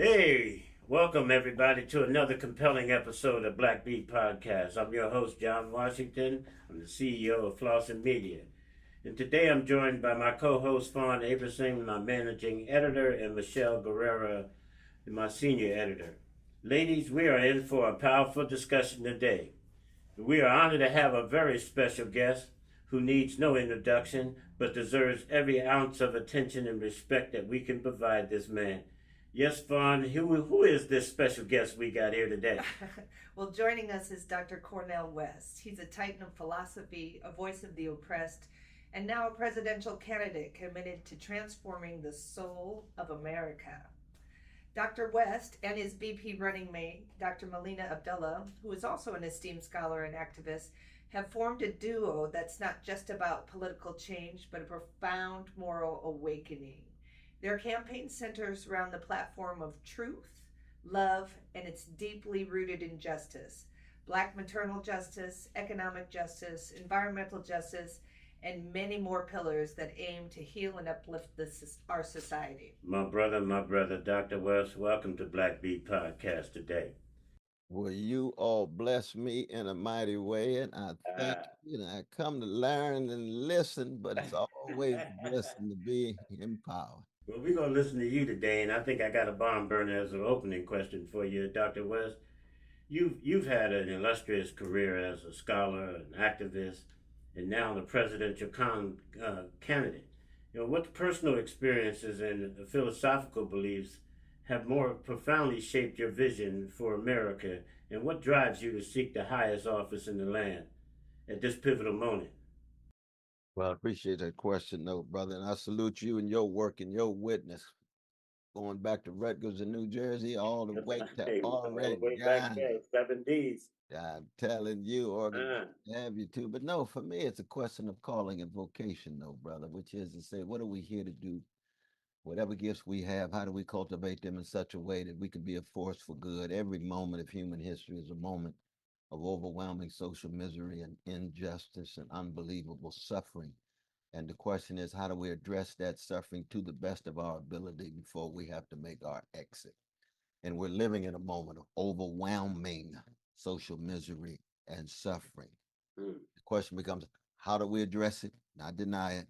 Hey, welcome everybody to another compelling episode of Black Beat Podcast. I'm your host, John Washington. I'm the CEO of Flossin Media. And today I'm joined by my co-host, Fawn Aberson, my managing editor, and Michelle Guerrera, my senior editor. Ladies, we are in for a powerful discussion today. We are honored to have a very special guest who needs no introduction but deserves every ounce of attention and respect that we can provide this man. Yes, Fawn, who is this special guest we got here today? Well, joining us is Dr. Cornel West. He's a titan of philosophy, a voice of the oppressed, and now a presidential candidate committed to transforming the soul of America. Dr. West and his BP running mate, Dr. Melina Abdullah, who is also an esteemed scholar and activist, have formed a duo that's not just about political change, but a profound moral awakening. Their campaign centers around the platform of truth, love, and it's deeply rooted in justice. Black maternal justice, economic justice, environmental justice, and many more pillars that aim to heal and uplift our society. My brother, Dr. West, welcome to Black Beat Podcast today. Well, you all bless me in a mighty way, and I thank Uh, you. And I come to learn and listen, but it's always a blessing to be empowered. well, we're going to listen to you today, and I think I got a bomb burner as an opening question for you, Dr. West. You've had an illustrious career as a scholar, an activist, and now the presidential candidate. What personal experiences and philosophical beliefs have more profoundly shaped your vision for America, and what drives you to seek the highest office in the land at this pivotal moment? Well, I appreciate that question, though, brother. And I salute you and your work and your witness. Going back to Rutgers in New Jersey, all the way to Hey, we go all the way back Oregon. there, 7 Ds. I'm telling you, Oregon, Uh, have you too. But no, for me, it's a question of calling and vocation, though, brother, which is to say, what are we here to do? Whatever gifts we have, how do we cultivate them in such a way that we can be a force for good? Every moment of human history is a moment of overwhelming social misery and injustice and unbelievable suffering. And the question is, how do we address that suffering to the best of our ability before we have to make our exit? And we're living in a moment of overwhelming social misery and suffering. mm, The question becomes, how do we address it? Not deny it.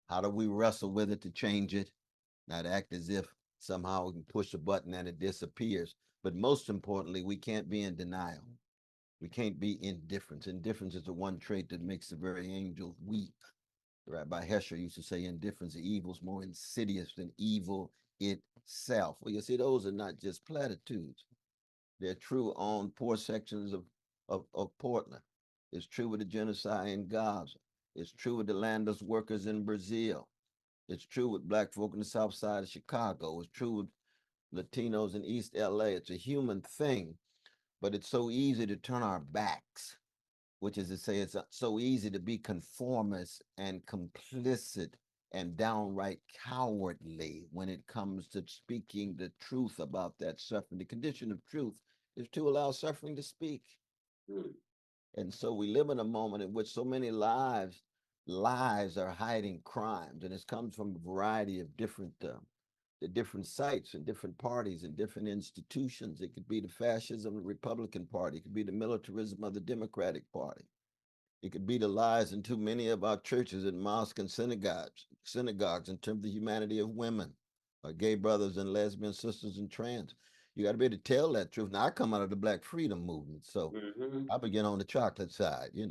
How do we wrestle with it to change it? Not act as if somehow we can push a button and it disappears. But most importantly, we can't be in denial. We can't be indifferent. Indifference is the one trait that makes the very angels weep. Rabbi Hesher used to say, indifference, the evil is more insidious than evil itself. Well, you see, those are not just platitudes. They're true on poor sections of Portland. It's true with the genocide in Gaza. It's true with the landless workers in Brazil. It's true with black folk in the south side of Chicago. It's true with Latinos in East LA. It's a human thing, but it's so easy to turn our backs, which is to say, it's so easy to be conformist and complicit and downright cowardly when it comes to speaking the truth about that suffering. The condition of truth is to allow suffering to speak. mm, And so we live in a moment in which so many lives are hiding crimes, and it comes from a variety of the different sites and different parties and different institutions. It could be the fascism of the Republican Party. It could be the militarism of the Democratic Party. It could be the lies in too many of our churches and mosques and synagogues in terms of the humanity of women, our gay brothers and lesbian sisters and trans. You got to be able to tell that truth. Now, I come out of the Black Freedom Movement, so mm-hmm. I begin on the chocolate side. Yeah,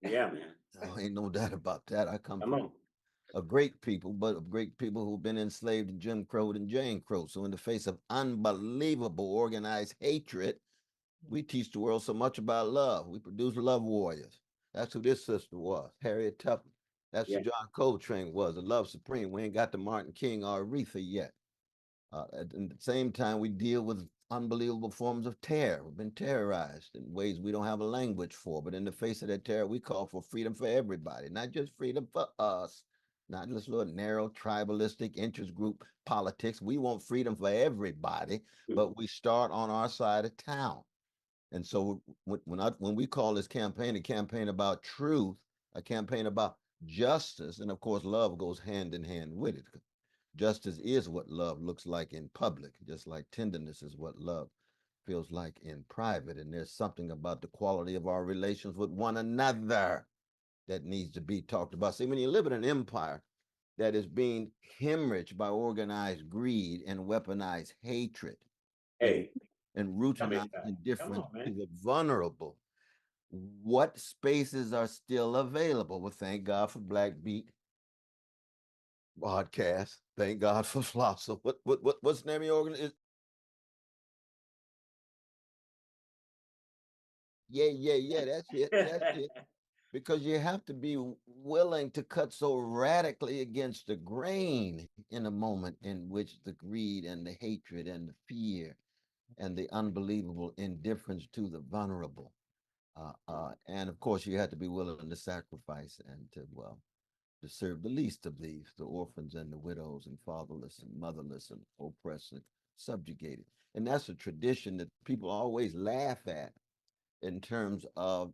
man. So ain't no doubt about that. I come Come from on. a great people, but of great people who've been enslaved in Jim Crow and Jane Crow. So in the face of unbelievable organized hatred, we teach the world so much about love. We produce love warriors. That's who this sister was, Harriet Tubman. That's Yeah. who John Coltrane was, a love supreme. We ain't got to Martin King or Aretha yet. At the same time, we deal with unbelievable forms of terror. We've been terrorized in ways we don't have a language for. But in the face of that terror, we call for freedom for everybody, not just freedom for us, not just little narrow tribalistic interest group politics. We want freedom for everybody, Mm, but we start on our side of town. And so when we call this campaign a campaign about truth, a campaign about justice, and of course love goes hand in hand with it. Justice is what love looks like in public, just like tenderness is what love feels like in private. And there's something about the quality of our relations with one another that needs to be talked about. See, when you live in an empire that is being hemorrhaged by organized greed and weaponized hatred and, Hey, and come routinized inside. Come indifference on, to man. the vulnerable, what spaces are still available? Well, thank God for Black Beat podcast. Thank God for Flossin. What's the name of your organization? Yeah. That's it. That's it. Because you have to be willing to cut so radically against the grain in a moment in which the greed and the hatred and the fear and the unbelievable indifference to the vulnerable. And of course, you have to be willing to sacrifice and to, well, to serve the least of these, the orphans and the widows and fatherless and motherless and oppressed and subjugated. And that's a tradition that people always laugh at in terms of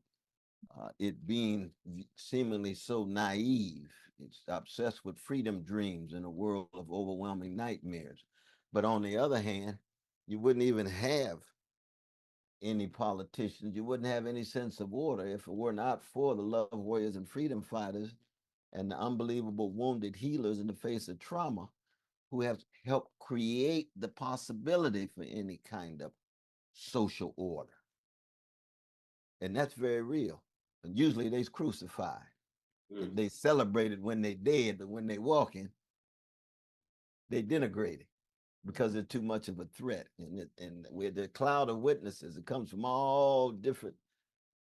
it being seemingly so naive. It's obsessed with freedom dreams in a world of overwhelming nightmares. But on the other hand, you wouldn't even have any politicians. You wouldn't have any sense of order if it were not for the love warriors and freedom fighters and the unbelievable wounded healers in the face of trauma who have helped create the possibility for any kind of social order. And that's very real. And usually they's crucified. Mm. And they celebrate it when they dead, but when they walking, they denigrate it because they're too much of a threat. And with the cloud of witnesses, it comes from all different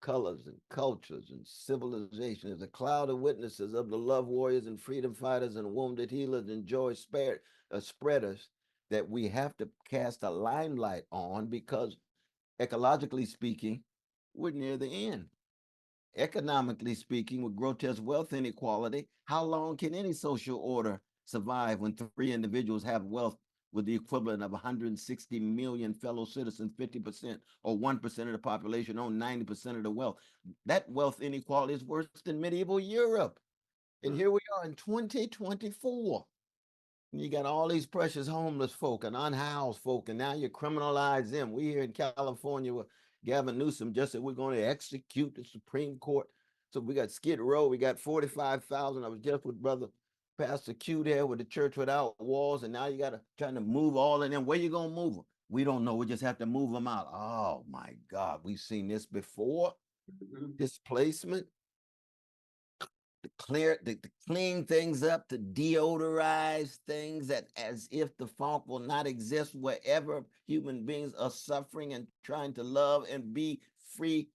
colors and cultures and civilizations. There's a cloud of witnesses of the love warriors and freedom fighters and wounded healers and joy spreaders that we have to cast a limelight on because ecologically speaking, we're near the end. Economically speaking, with grotesque wealth inequality, how long can any social order survive when three individuals have wealth with the equivalent of 160 million fellow citizens, 50% or 1% of the population own 90% of the wealth? That wealth inequality is worse than medieval Europe. And here we are in 2024. You got all these precious homeless folk and unhoused folk, and now you criminalize them. We here in California, with Gavin Newsom just said we're going to execute the Supreme Court. So we got Skid Row, we got 45,000. I was just with Brother Pastor Q there with the Church Without Walls, and now you got to trying to move all of them. Where you gonna move them? We don't know. We just have to move them out. Oh my God, we've seen this before. Mhm. Displacement to clean things up, to deodorize things that as if the funk will not exist wherever human beings are suffering and trying to love and be free.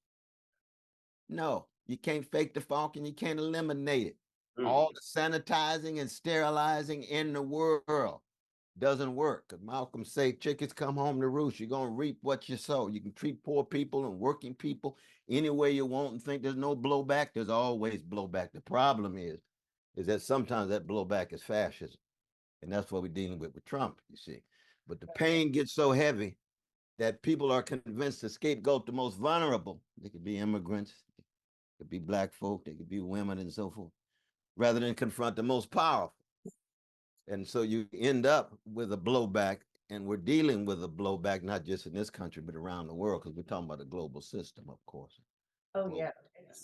No, you can't fake the funk and you can't eliminate it. Mm. All the sanitizing and sterilizing in the world doesn't work. Because Malcolm say chickens come home to roost. You're gonna reap what you sow. You can treat poor people and working people any way you want and think there's no blowback. There's always blowback. The problem is that sometimes that blowback is fascism. And that's what we're dealing with Trump, you see. But the pain gets so heavy that people are convinced to scapegoat the most vulnerable. They could be immigrants, they could be black folk, they could be women and so forth, rather than confront the most powerful. And so you end up with a blowback, and we're dealing with a blowback, not just in this country, but around the world, because we're talking about a global system, of course. Oh Global yeah,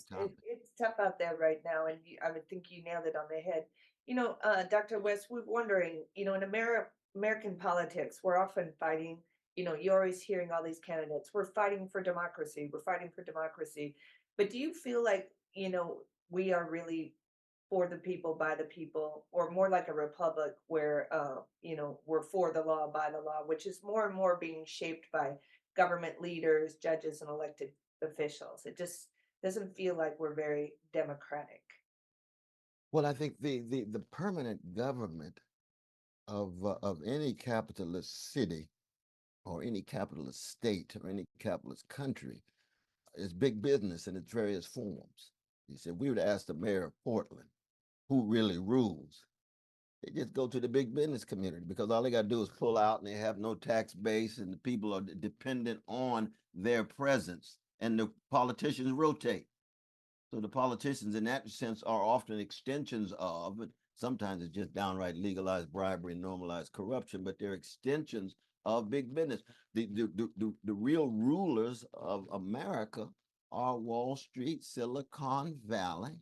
topic. it's tough out there right now, and I would think you nailed it on the head. Dr. West, we're wondering, in American politics, we're often fighting. You're always hearing all these candidates. We're fighting for democracy. We're fighting for democracy. But do you feel like we are really for the people, by the people, or more like a republic where we're for the law, by the law, which is more and more being shaped by government leaders, judges, and elected officials. It just doesn't feel like we're very democratic. Well, I think the permanent government of any capitalist city or any capitalist state or any capitalist country is big business in its various forms. He said, we were to ask the mayor of Portland who really rules. They just go to the big business community because all they got to do is pull out and they have no tax base and the people are dependent on their presence and the politicians rotate. So the politicians in that sense are often extensions of, Sometimes it's just downright legalized bribery and normalized corruption, but they're extensions of big business. The real rulers of America are Wall Street, Silicon Valley,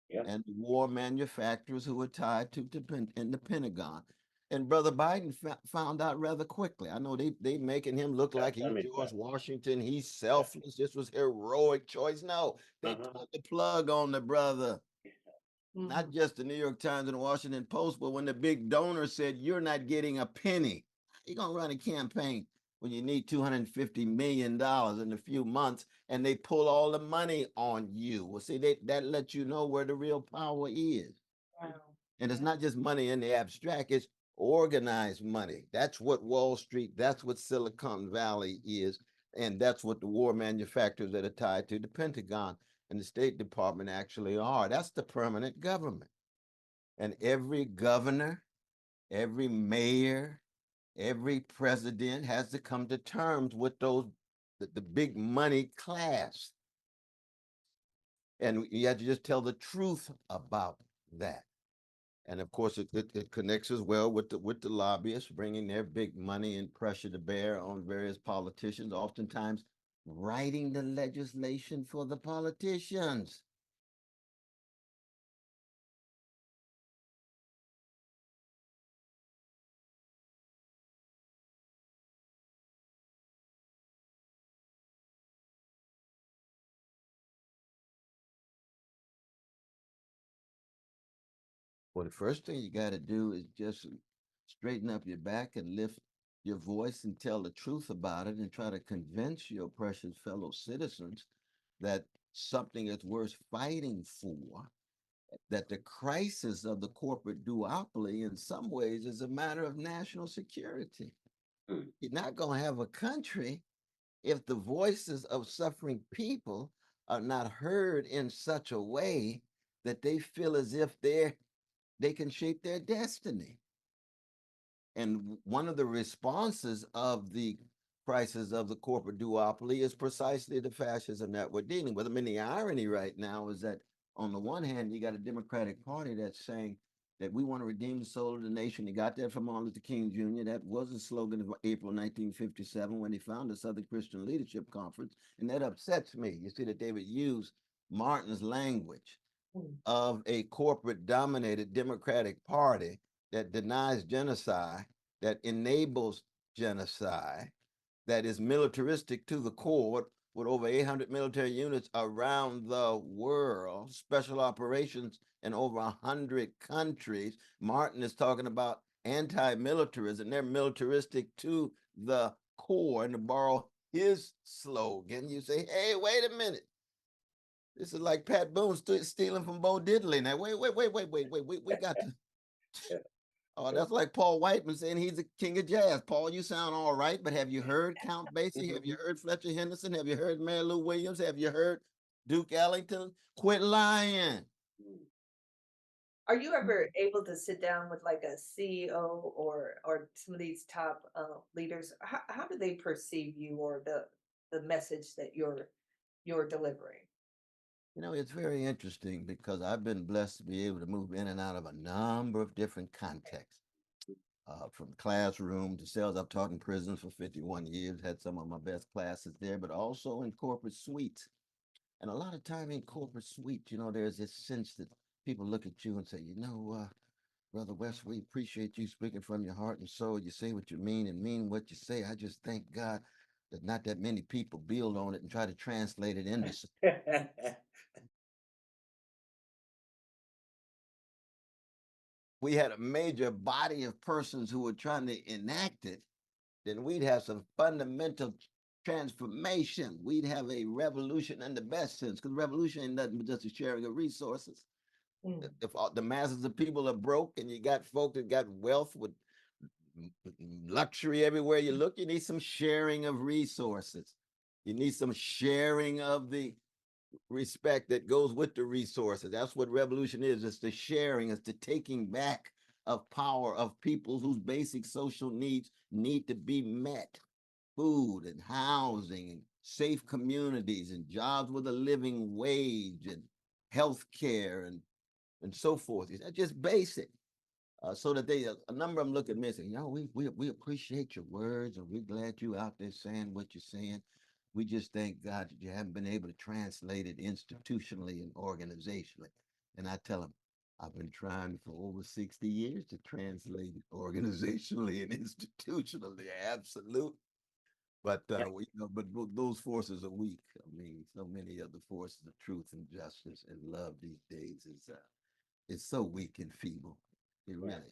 Yep. and war manufacturers who are tied to in the Pentagon. And Brother Biden found out rather quickly. I know they making him look like Tell he's me George about Washington. He's selfless. This was heroic choice. No, it. they pulled the plug on the brother. Mhm. Not just the New York Times and the Washington Post, but when the big donor said, "You're not getting a penny," you're gonna run a campaign when you need $250 million in a few months, and they pull all the money on you. Well, see, that lets you know where the real power is. Wow. And it's Yeah. not just money in the abstract, it's organized money. That's what Wall Street, that's what Silicon Valley is. And that's what the war manufacturers that are tied to the Pentagon and the State Department actually are. That's the permanent government. And every governor, every mayor, every president has to come to terms with the big money class. And you have to just tell the truth about that. And of course, it connects as well with the lobbyists bringing their big money and pressure to bear on various politicians, oftentimes writing the legislation for the politicians. Well, the first thing you got to do is just straighten up your back and lift your voice and tell the truth about it and try to convince your precious fellow citizens that something is worth fighting for, that the crisis of the corporate duopoly in some ways is a matter of national security. Mm. You're not going to have a country if the voices of suffering people are not heard in such a way that they feel as if they can shape their destiny. And one of the responses of the crisis of the corporate duopoly is precisely the fascism that we're dealing with. I mean, the irony right now is that on the one hand, you got a Democratic Party that's saying that we want to redeem the soul of the nation. You got that from Martin Luther King Jr. That was the slogan of April 1957 when he founded the Southern Christian Leadership Conference. And that upsets me. You see that they would use Martin's language Mm. of a corporate dominated Democratic Party that denies genocide, that enables genocide, that is militaristic to the core with over 800 military units around the world, special operations in over 100 countries. Martin is talking about anti-militarism. They're militaristic to the core. And to borrow his slogan, you say, hey, wait a minute. This is like Pat Boone stealing from Bo Diddley. Now, wait. We got to. Oh, that's like Paul Whiteman saying he's the king of jazz. Paul, you sound all right, but have you heard Count Basie? Have you heard Fletcher Henderson? Have you heard Mary Lou Williams? Have you heard Duke Ellington? Quit lying. Are you ever able to sit down with like a CEO or some of these top leaders? How do they perceive you or the message that you're delivering? You know, it's very interesting because I've been blessed to be able to move in and out of a number of different contexts. From classroom to sales. I've taught in prisons for 51 years, had some of my best classes there, but also in corporate suites. And a lot of time in corporate suites, you know, there's this sense that people look at you and say, Brother West, we appreciate you speaking from your heart and soul. You say what you mean and mean what you say. I just thank God that not that many people build on it and try to translate it into. We had a major body of persons who were trying to enact it, then we'd have some fundamental transformation. We'd have a revolution in the best sense, because revolution ain't nothing but just a sharing of resources. Mm. If all, the masses of people are broke and you got folk that got wealth with luxury everywhere you look, you need some sharing of resources. You need some sharing of the respect that goes with the resources. That's what revolution is. It's the sharing, it's the taking back of power of people whose basic social needs need to be met. Food and housing and safe communities and jobs with a living wage and health care and and so forth. That's just basic. So that a number of them look at me and say, we appreciate your words and we're glad you out there saying what you're saying. We just thank God that you haven't been able to translate it institutionally and organizationally. And I tell them, I've been trying for over 60 years to translate it organizationally and institutionally. Absolutely. But those forces are weak. I mean, so many of the forces of truth and justice and love these days is so weak and feeble. It really.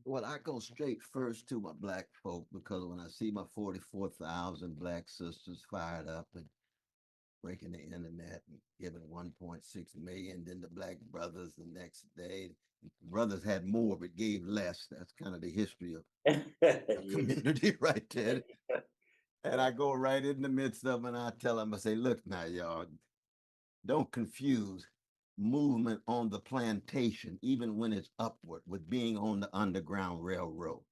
Well, I go straight first to my black folk because when I see my 44,000 black sisters fired up and breaking the internet and giving 1.6 million, then the black brothers the next day. Brothers had more but gave less. That's kind of the history of the community right there. And I go right in the midst of them and I tell them, I say, look now, y'all, don't confuse movement on the plantation, even when it's upward, with being on the Underground Railroad.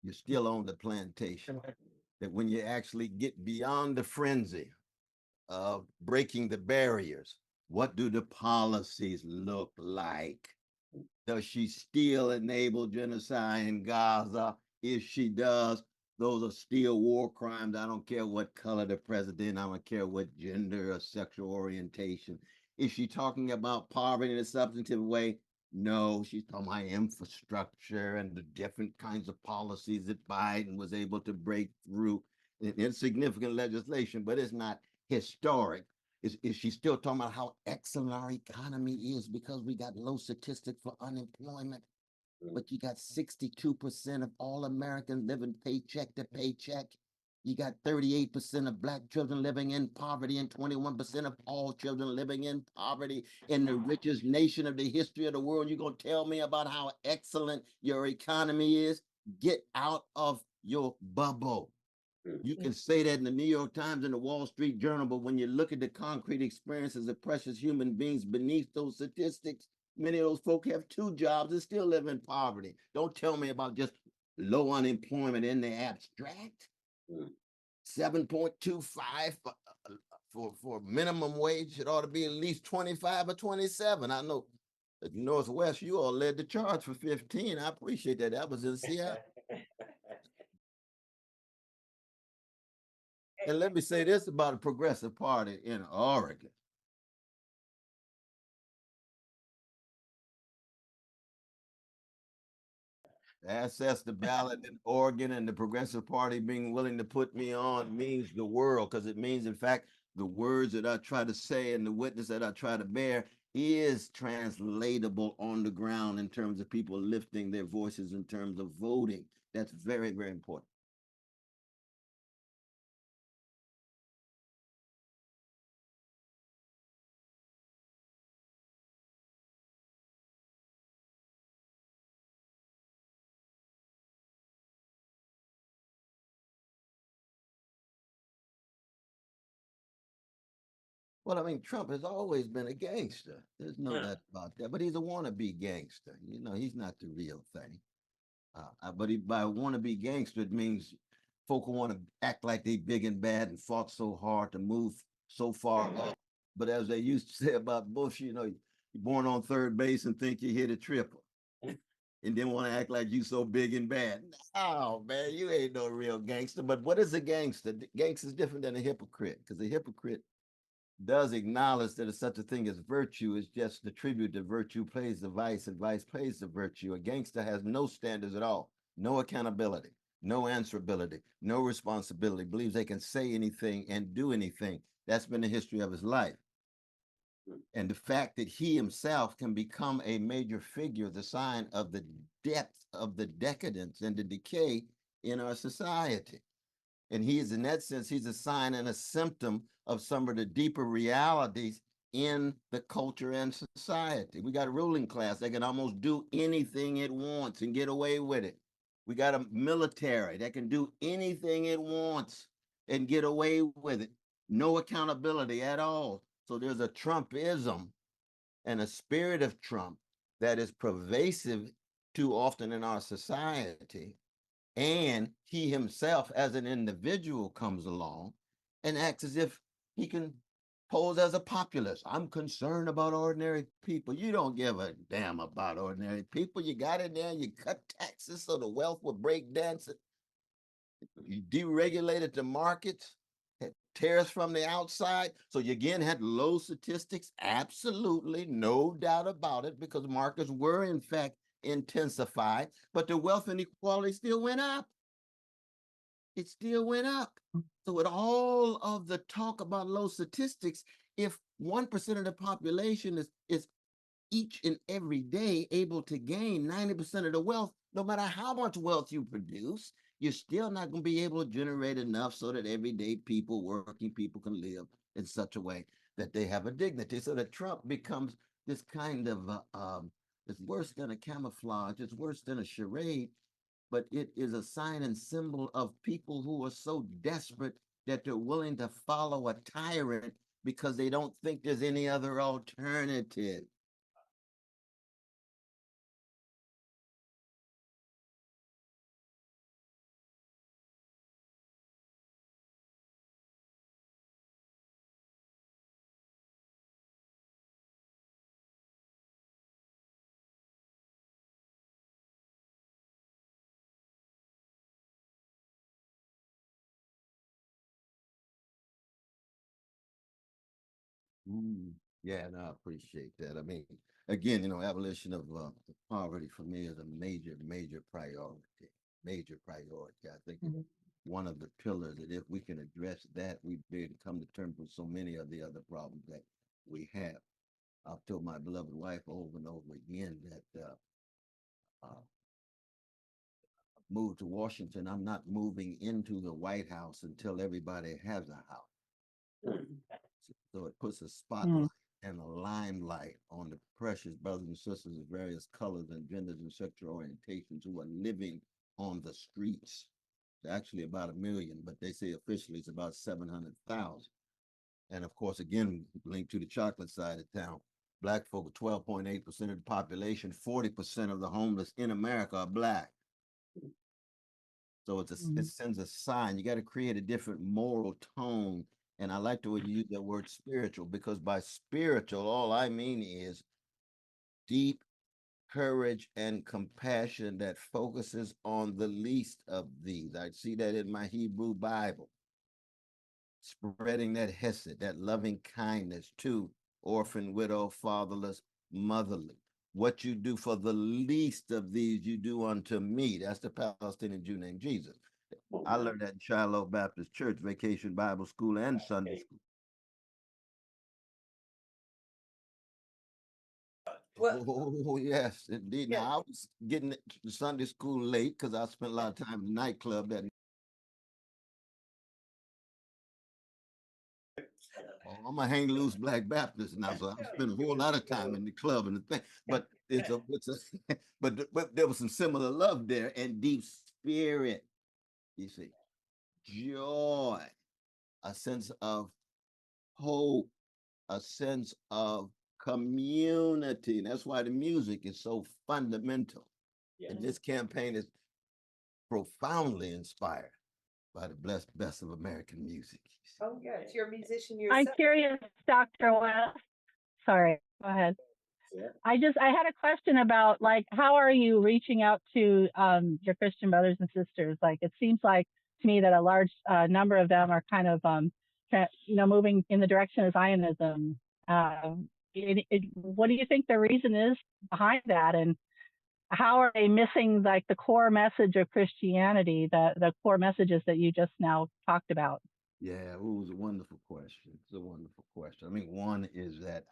You're still on the plantation. That when you actually get beyond the frenzy of breaking the barriers, what do the policies look like? Does she still enable genocide in Gaza? If she does, those are still war crimes. I don't care what color the president, I don't care what gender or sexual orientation. Is she talking about poverty in a substantive way? No, she's talking about infrastructure and the different kinds of policies that Biden was able to break through in insignificant legislation, but it's not historic. Is she still talking about how excellent our economy is because we got low statistics for unemployment? But you got 62% of all Americans living paycheck to paycheck. You got 38% of black children living in poverty and 21% of all children living in poverty in the richest nation of the history of the world. You're going to tell me about how excellent your economy is? Get out of your bubble. You can say that in the New York Times and the Wall Street Journal, but when you look at the concrete experiences of precious human beings beneath those statistics, many of those folk have two jobs and still live in poverty. Don't tell me about just low unemployment in the abstract. 7.25 for minimum wage. It ought to be at least 25 or 27. I know at Northwest, you all led the charge for 15. I appreciate that. That was in Seattle. And let me say this about a progressive party in Oregon. Access the ballot in Oregon and the Progressive Party being willing to put me on means the world because it means, in fact, the words that I try to say and the witness that I try to bear is translatable on the ground in terms of people lifting their voices in terms of voting. That's very, very important. Well, I mean, Trump has always been a gangster. There's no doubt about that. But he's a wannabe gangster. You know, he's not the real thing. But by wannabe gangster, it means folk who want to act like they big and bad and fought so hard to move so far up. But as they used to say about Bush, you know, you're born on third base and think you hit a triple. And then want to act like you so big and bad. Oh man, you ain't no real gangster. But what is a gangster? Gangster is different than a hypocrite because a hypocrite does acknowledge that such a thing as virtue is just the tribute that virtue plays the vice and vice plays the virtue. A gangster has no standards at all, no accountability, no answerability, no responsibility, believes they can say anything and do anything. That's been the history of his life. And the fact that he himself can become a major figure, the sign of the depth of the decadence and the decay in our society. And he is, in that sense, he's a sign and a symptom of some of the deeper realities in the culture and society. We got a ruling class that can almost do anything it wants and get away with it. We got a military that can do anything it wants and get away with it. No accountability at all. So there's a Trumpism and a spirit of Trump that is pervasive too often in our society. And he himself, as an individual, comes along and acts as if he can pose as a populist. I'm concerned about ordinary people. You don't give a damn about ordinary people. You got in there, you cut taxes so the wealth will break dance. You deregulated the markets, had tariffs from the outside. So you again had low statistics. Absolutely, no doubt about it, because markets were in fact intensified, but the wealth inequality still went up. It still went up. So with all of the talk about low statistics, if 1% of the population is each and every day able to gain 90% of the wealth, no matter how much wealth you produce, you're still not going to be able to generate enough so that everyday people, working people, can live in such a way that they have a dignity. So that Trump becomes this kind of, it's worse than a camouflage, it's worse than a charade, but it is a sign and symbol of people who are so desperate that they're willing to follow a tyrant because they don't think there's any other alternative. Yeah, no, I appreciate that. I mean, again, abolition of poverty for me is a major, major priority. Major priority. I think one of the pillars that if we can address that, we'd be able to come to terms with so many of the other problems that we have. I've told my beloved wife over and over again that move to Washington, I'm not moving into the White House until everybody has a house. So it puts a spotlight and a limelight on the precious brothers and sisters of various colors and genders and sexual orientations who are living on the streets. It's actually about 1 million, but they say officially it's about 700,000. And of course, again, linked to the chocolate side of town, Black folk are 12.8% of the population. 40% of the homeless in America are Black. So it sends a sign. You got to create a different moral tone. And I like the way you use that word spiritual, because by spiritual, all I mean is deep courage and compassion that focuses on the least of these. I see that in my Hebrew Bible. Spreading that hesed, that loving kindness to orphan, widow, fatherless, motherly. What you do for the least of these, you do unto me. That's the Palestinian Jew named Jesus. I learned that in Shiloh Baptist Church, Vacation Bible School, and Sunday school. Oh, yes, indeed. Yeah. Now, I was getting to Sunday school late because I spent a lot of time in the nightclub that. Oh, I'm a hang loose Black Baptist now, so I spent a whole lot of time in the club and the thing. But but there was some similar love there and deep spirit. You see, joy, a sense of hope, a sense of community. And that's why the music is so fundamental. And this campaign is profoundly inspired by the best of American music. Oh, yes, you're a musician yourself. I'm curious, Dr. West. Sorry, go ahead. I had a question about, like, how are you reaching out to your Christian brothers and sisters? Like, it seems like to me that a large number of them are kind of, moving in the direction of Zionism. What do you think the reason is behind that? And how are they missing, like, the core message of Christianity, the core messages that you just now talked about? Yeah, it was a wonderful question. It's a wonderful question. I mean, one is that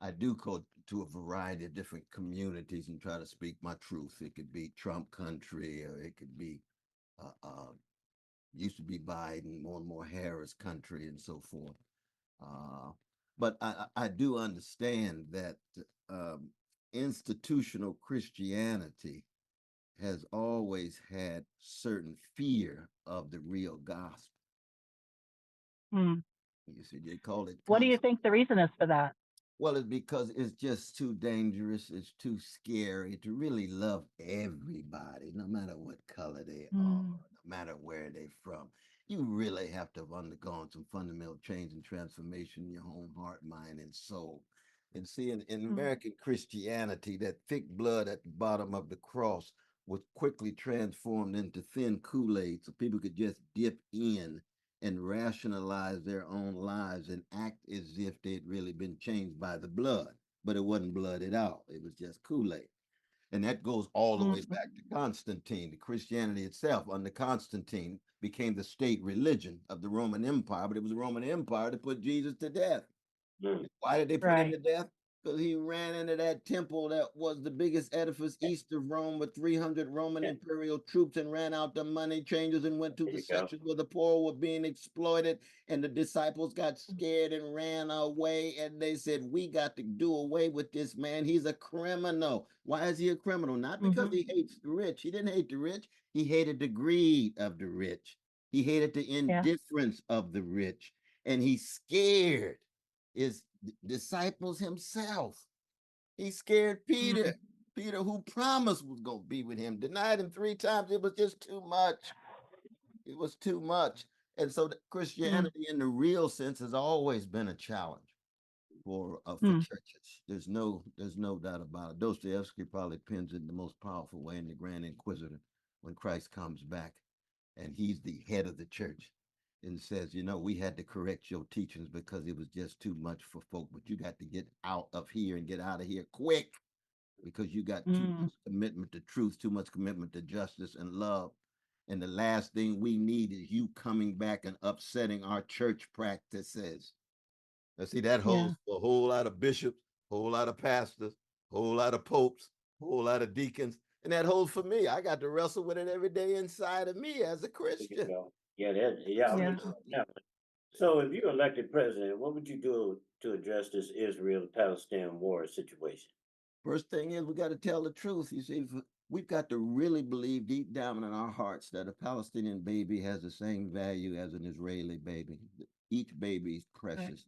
I do go to a variety of different communities and try to speak my truth. It could be Trump country, or it could be used to be Biden, more and more Harris country, and so forth. But I do understand that institutional Christianity has always had certain fear of the real gospel. Hmm. You see, they call it. What do you think the reason is for that? Well, it's because it's just too dangerous. It's too scary to really love everybody, no matter what color they are, Mm, no matter where they're from. You really have to have undergone some fundamental change and transformation in your own heart, mind, and soul. And see, in mm, American Christianity, that thick blood at the bottom of the cross was quickly transformed into thin Kool-Aid so people could just dip in and rationalize their own lives and act as if they'd really been changed by the blood. But it wasn't blood at all. It was just Kool-Aid. And that goes all the way mm, back to Constantine. The Christianity itself, under Constantine, became the state religion of the Roman Empire, but it was the Roman Empire that put Jesus to death. Mm. Why did they put him right. to death? Because he ran into that temple that was the biggest edifice east of Rome with 300 Roman imperial troops and ran out the money changers and went to There the you go. sections where the poor were being exploited. And the disciples got scared and ran away. And they said, we got to do away with this man. He's a criminal. Why is he a criminal? Not because Mm-hmm. he hates the rich. He didn't hate the rich. He hated the greed of the rich. He hated the Yeah. indifference of the rich. And he's scared his disciples himself. He scared Peter. Mm, Peter, who promised was going to be with him, denied him 3 times. It was just too much. It was too much. And so mm, Christianity, in the real sense, has always been a challenge for mm. churches. There's no doubt about it. Dostoevsky probably pins it in the most powerful way in the Grand Inquisitor when Christ comes back and he's the head of the church and says, we had to correct your teachings because it was just too much for folk, but you got to get out of here and get out of here quick because you got too Mm. much commitment to truth, too much commitment to justice and love. And the last thing we need is you coming back and upsetting our church practices. Now, see, that Yeah. holds for a whole lot of bishops, whole lot of pastors, whole lot of popes, whole lot of deacons, and that holds for me. I got to wrestle with it every day inside of me as a There you Christian. go. Yeah, I'm Yeah. with you on that one. So, if you're elected president, what would you do to address this Israel-Palestine war situation? First thing is we got to tell the truth. You see, we've got to really believe deep down in our hearts that a Palestinian baby has the same value as an Israeli baby. Each baby is Right. precious.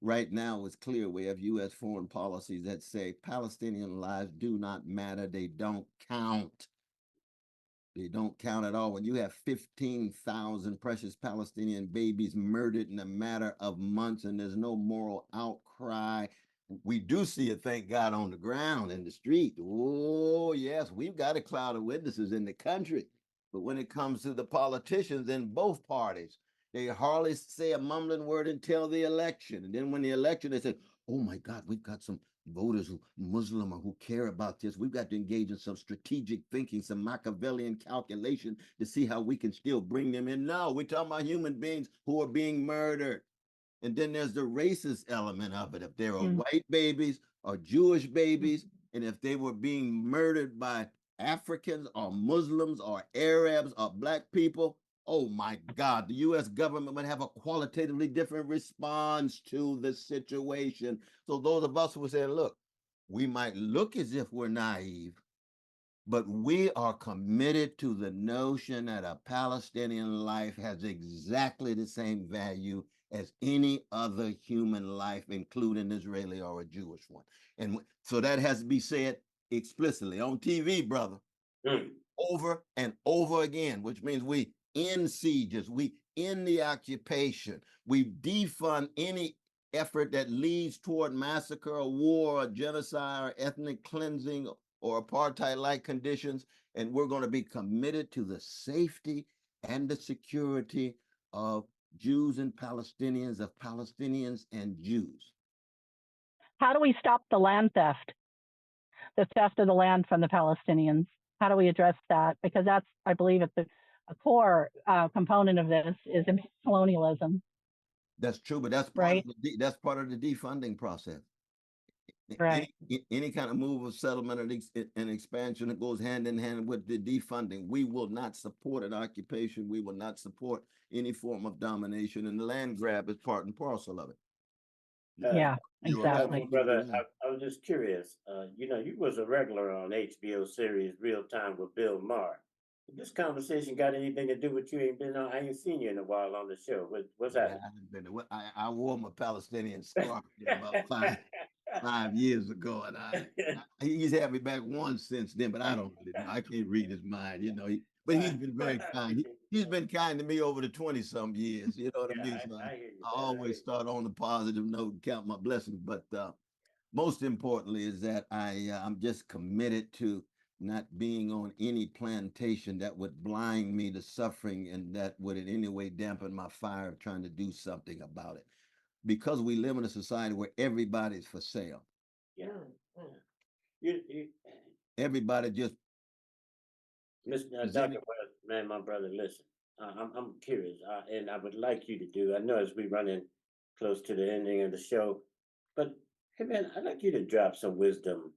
Right now, it's clear we have U.S. foreign policies that say Palestinian lives do not matter, they don't count. They don't count at all. When you have 15,000 precious Palestinian babies murdered in a matter of months and there's no moral outcry, we do see it, thank God, on the ground in the street. Oh, yes, we've got a cloud of witnesses in the country. But when it comes to the politicians in both parties, they hardly say a mumbling word until the election. And then when the election, they say, oh my God, we've got some voters who Muslim or who care about this. We've got to engage in some strategic thinking, some Machiavellian calculation to see how we can still bring them in. No, we're talking about human beings who are being murdered. And then there's the racist element of it. If there are Mm, white babies or Jewish mm, babies, and if they were being murdered by Africans or Muslims or Arabs or black people, oh my God, the US government would have a qualitatively different response to the situation. So those of us who are saying, look, we might look as if we're naive, but we are committed to the notion that a Palestinian life has exactly the same value as any other human life, including Israeli or a Jewish one. And so that has to be said explicitly on TV, brother, Mm. over and over again, which means we end sieges, we end the occupation, we defund any effort that leads toward massacre or war or genocide or ethnic cleansing or apartheid-like conditions, and we're going to be committed to the safety and the security of Jews and Palestinians, of Palestinians and Jews. How do we stop the theft of the land from the Palestinians? How do we address that? Because that's, I believe, at a core component of this is colonialism, That's true, but right? that's part of the defunding process. Right. Any kind of move of settlement and expansion that goes hand in hand with the defunding. We will not support an occupation. We will not support any form of domination, and the land grab is part and parcel of it. Uh, Yeah, You're exactly. absolutely brother, right. I was just curious. You was a regular on HBO series Real Time with Bill Maher. This conversation got anything to do with you? Ain't been on. I ain't seen you in a while on the show. What's Yeah, happening? I wore my Palestinian scarf there about five. 5 years ago, and he's had me back once since then, but I don't really know. I can't read his mind, but he's been very kind. He's been kind to me over the 20 some years. You know what I Yeah, mean? So I hear you, I man. I hear always you. start on a positive note and count my blessings. But most importantly is that I'm just committed to not being on any plantation that would blind me to suffering and that would in any way dampen my fire of trying to do something about it. Because we live in a society where everybody's for sale. Yeah. Yeah. You, Everybody just Mr. presenting. Dr. West, man, my brother, listen. I'm curious, and I would like you to do. I know as we running close to the ending of the show, but hey, man, I'd like you to drop some wisdom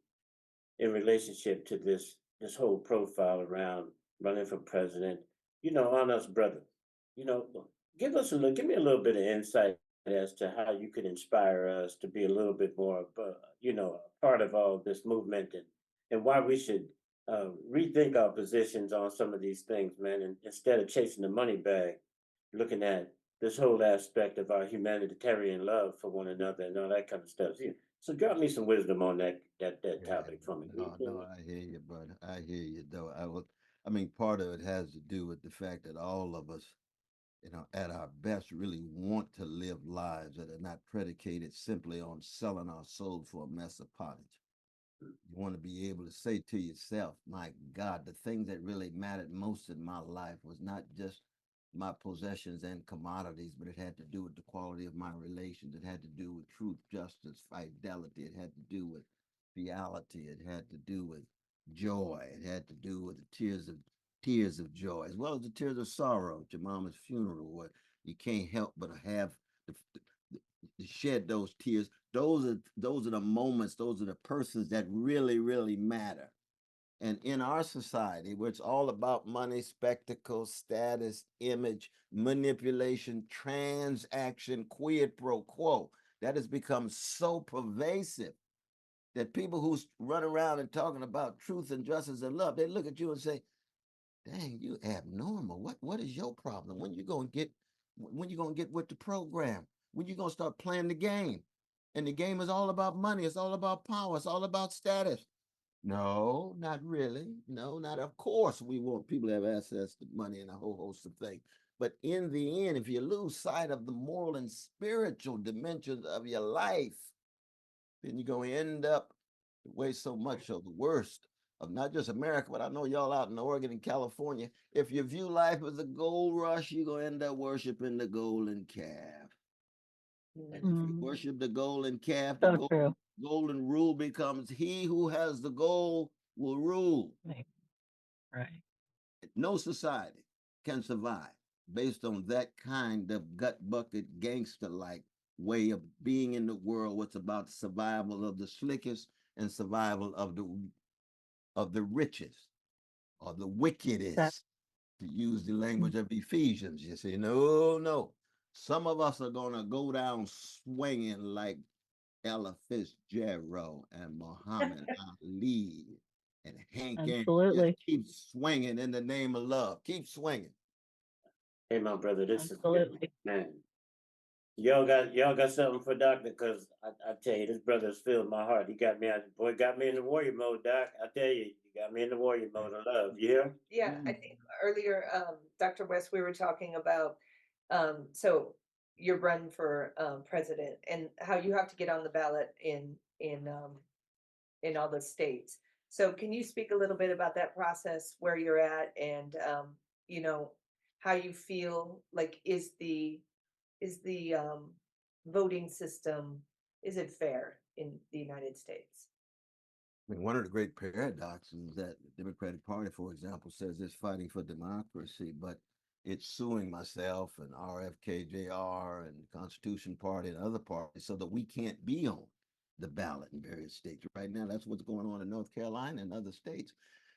in relationship to this whole profile around running for president. On us, brother. You know, give me a little bit of insight as to how you could inspire us to be a little bit more, a part of all this movement and why we should rethink our positions on some of these things, man. And instead of chasing the money bag, looking at this whole aspect of our humanitarian love for one another and all that kind of stuff. So drop me some wisdom on that Yeah, topic for me. no, no, I hear you, brother. I hear you, though. I mean, part of it has to do with the fact that all of us, at our best, really want to live lives that are not predicated simply on selling our soul for a mess of pottage. You want to be able to say to yourself, my God, the thing that really mattered most in my life was not just my possessions and commodities, but it had to do with the quality of my relations. It had to do with truth, justice, fidelity. It had to do with reality. It had to do with joy. It had to do with the tears of joy, as well as the tears of sorrow at your mama's funeral, where you can't help but have the, to shed those tears. Those are the moments, those are the persons that really, really matter. And in our society, where it's all about money, spectacle, status, image, manipulation, transaction, quid pro quo, that has become so pervasive that people who run around and talking about truth and justice and love, they look at you and say, dang, you abnormal. What is your problem? When you gonna get with the program? When you gonna start playing the game? And the game is all about money, it's all about power, it's all about status. No, not really. No, not of course we want people to have access to money and a whole host of things. But in the end, if you lose sight of the moral and spiritual dimensions of your life, then you're going to end up the way so much of the worst of not just America, but I know y'all out in Oregon and California. If you view life as a gold rush, you're going to end up worshiping the golden calf. And if you Mm, worship the golden calf, the so true. golden rule becomes he who has the gold will rule. Right. Right. No society can survive based on that kind of gut bucket gangster like way of being in the world. What's about survival of the slickest and survival of the richest or the That wickedest, to use the mm, language of Ephesians. You say, no, no. Some of us are gonna go down swinging like Ella Fitzgerald and Muhammad Ali and Hank Aaron. Just absolutely. keep swinging in the name of love. Keep swinging. Hey, my brother, this is Absolutely. man. Y'all got something for Doctor? Because I tell you, this brother's filled my heart. He got me in the warrior mode, Doc. I tell you, you got me in the warrior mode of love. You hear? Yeah, I Mm. think earlier, Dr. West, we were talking about, so your run for president and how you have to get on the ballot in all the states. So can you speak a little bit about that process, where you're at, and you know, how you feel like is the voting system, is it fair in the United States? I mean, one of the great paradoxes is that the Democratic Party, for example, says it's fighting for democracy, but it's suing myself and RFKJR and the Constitution Party and other parties so that we can't be on the ballot in various states. Right now, that's what's going on in North Carolina and other states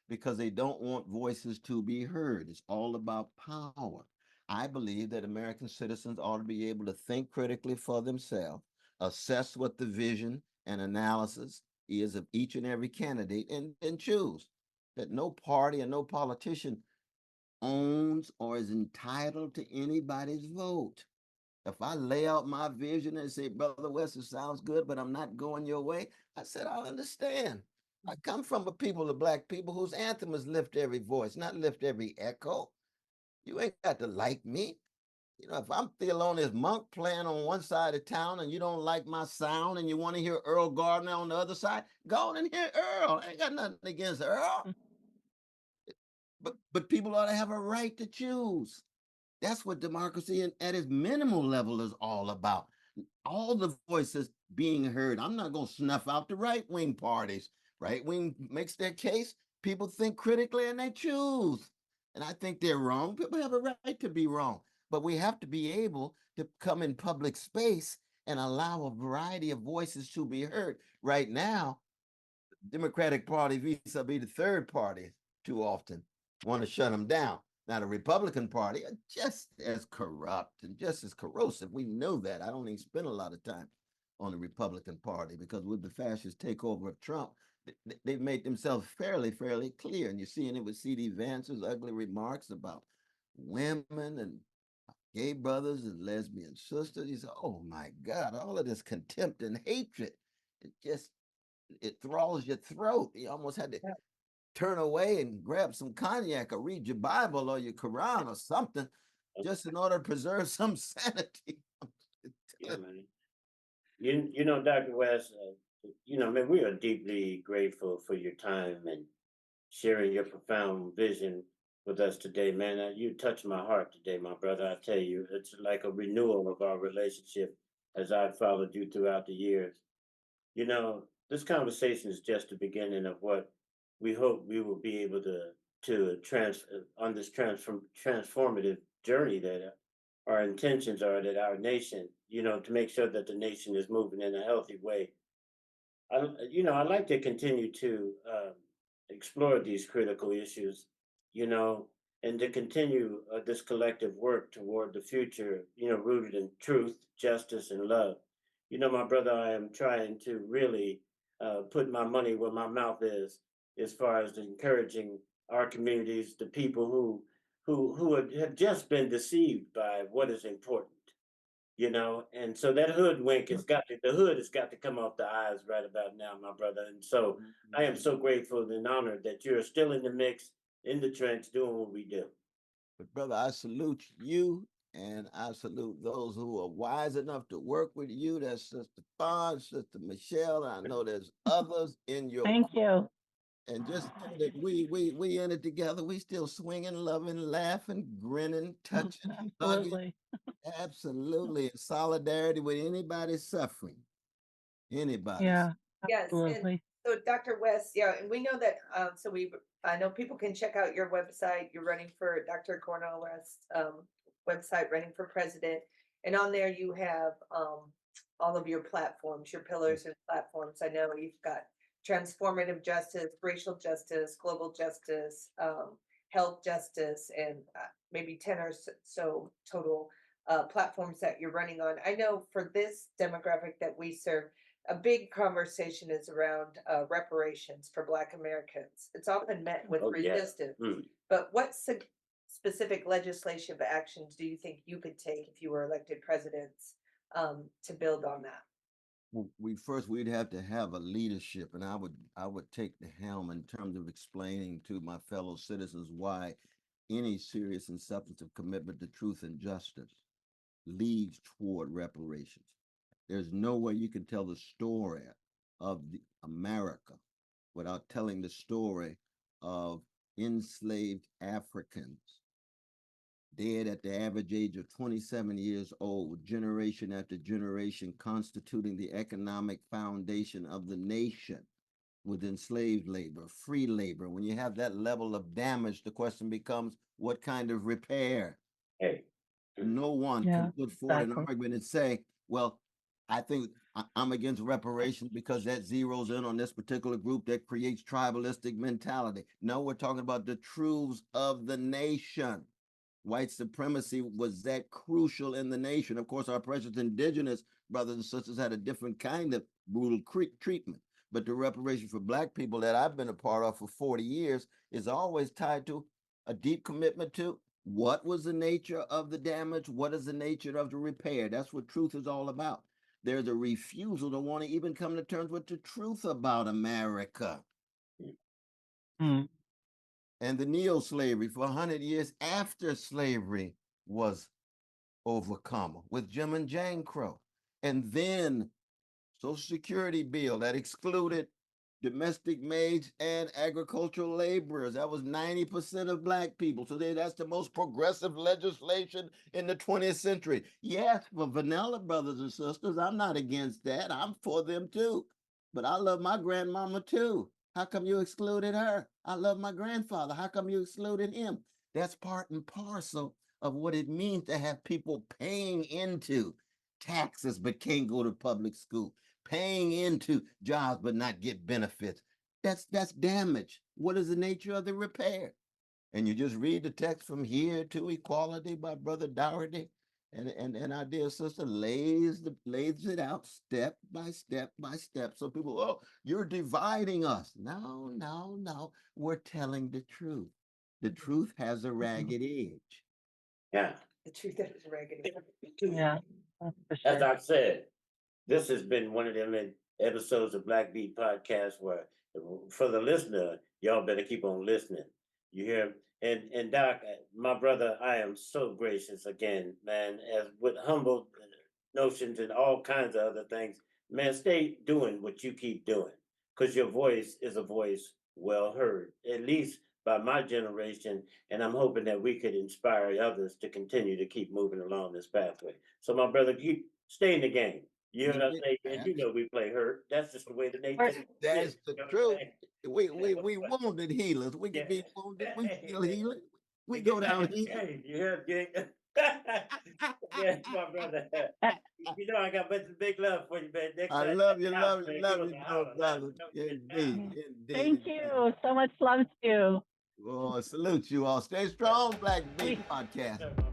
because they don't want voices to be heard. It's all about power. I believe that American citizens ought to be able to think critically for themselves, assess what the vision and analysis is of each and every candidate, and choose. That no party and no politician owns or is entitled to anybody's vote. If I lay out my vision and say, Brother West, it sounds good, but I'm not going your way, I said, I understand. I come from a people of black people whose anthem is lift every voice, not lift every echo. You ain't got to like me. You know, if I'm Thelonious Monk playing on one side of town and you don't like my sound and you want to hear Earl Gardner on the other side, go on and hear Earl. I ain't got nothing against Earl. But people ought to have a right to choose. That's what democracy at its minimal level is all about. All the voices being heard. I'm not going to snuff out the right wing parties. Right wing makes their case. People think critically and they choose. And I think they're wrong. People have a right to be wrong. But we have to be able to come in public space and allow a variety of voices to be heard. Right now, Democratic Party vis-a-vis the third party too often want to shut them down. Now, the Republican Party are just as corrupt and just as corrosive. We know that. I don't even spend a lot of time on the Republican Party because with the fascist takeover of Trump, they've made themselves fairly clear. And you're seeing it with C.D. Vance's ugly remarks about women and gay brothers and lesbian sisters. You say, oh my God, all of this contempt and hatred. It thralls your throat. You almost had to turn away and grab some cognac or read your Bible or your Quran or something just in order to preserve some sanity. Yeah, man. You know, Dr. West, man, we are deeply grateful for your time and sharing your profound vision with us today, man. You touched my heart today, my brother. I tell you, it's like a renewal of our relationship as I've followed you throughout the years. You know, this conversation is just the beginning of what we hope we will be able to on this transformative journey that our intentions are that our nation, to make sure that the nation is moving in a healthy way. I like to continue to explore these critical issues, you know, and to continue this collective work toward the future, rooted in truth, justice, and love. My brother, I am trying to really put my money where my mouth is, as far as encouraging our communities, the people who have just been deceived by what is important, and so that hoodwink the hood has got to come off the eyes right about now, my brother. And so I am so grateful and honored that you're still in the mix, in the trench, doing what we do. But brother, I salute you and I salute those who are wise enough to work with you. That's Sister Fawn, Sister Michelle. I know there's others in your Thank you. and just know that we in it together. We still swinging, loving, laughing, grinning, touching, hugging. Absolutely. Absolutely, in solidarity with anybody suffering. Anybody. Yeah, Yes, and absolutely. so Dr. West, yeah, and we know that. I know people can check out your website. You're running for Dr. Cornel West website, running for president, and on there you have all of your platforms, your pillars and platforms. I know you've got transformative justice, racial justice, global justice, health justice, and maybe 10 or so total platforms that you're running on. I know for this demographic that we serve, a big conversation is around reparations for Black Americans. It's often met with Oh, yeah. resistance, but what specific legislative actions do you think you could take if you were elected president to build on that? We'd have to have a leadership, and I would take the helm in terms of explaining to my fellow citizens why any serious and substantive commitment to truth and justice leads toward reparations. There's no way you can tell the story of America without telling the story of enslaved Africans dead at the average age of 27 years old, generation after generation, constituting the economic foundation of the nation with enslaved labor, free labor. When you have that level of damage, the question becomes, what kind of repair? Hey. No one Yeah, can put forward an exactly. argument and say, well, I think I'm against reparations because that zeroes in on this particular group that creates tribalistic mentality. No, we're talking about the truths of the nation. White supremacy was that crucial in the nation. Of course, our precious indigenous brothers and sisters had a different kind of brutal treatment. But the reparation for Black people that I've been a part of for 40 years is always tied to a deep commitment to What was the nature of the damage? What is the nature of the repair? That's what truth is all about. There's a refusal to want to even come to terms with the truth about America. Mm. And the neo-slavery for 100 years after slavery was overcome with Jim and Jane Crow. And then Social Security bill that excluded domestic maids and agricultural laborers. That was 90% of black people. So that's the most progressive legislation in the 20th century. Yes, for vanilla brothers and sisters, I'm not against that. I'm for them too. But I love my grandmama too. How come you excluded her? I love my grandfather. How come you excluded him? That's part and parcel of what it means to have people paying into taxes but can't go to public school, paying into jobs but not get benefits. That's damage. What is the nature of the repair? And you just read the text from Here to Equality by Brother Dougherty, and our dear sister lays it out step by step by step. So people, oh, you're dividing us. No, no, no. We're telling the truth. The truth has a ragged edge. Yeah. The truth that is raggedy. Yeah, that's for As sure. I said, this has been one of them episodes of Black Beat Podcast where, for the listener, y'all better keep on listening. You hear? And Doc, my brother, I am so gracious again, man. As with humble notions and all kinds of other things, man, stay doing what you keep doing, because your voice is a voice well heard, at least by my generation. And I'm hoping that we could inspire others to continue to keep moving along this pathway. So, my brother, keep stay in the game. You know what I'm saying? And you know we play hurt. That's just the way the nature is. That's the You know what I'm truth. saying? We wounded healers. We Yeah. can be wounded. We still healing. We Hey, go down healing. hey, you heard, gang? Yeah, my brother. You know I got big love for you, man. Next I time, love you, out, love man, you, give love us you, a no holler. Let us brother. know you're Indeed, down. indeed, Thank indeed. you. So much love to you. Oh, salute you all. Stay strong, Black Beat We Podcast. Sure, my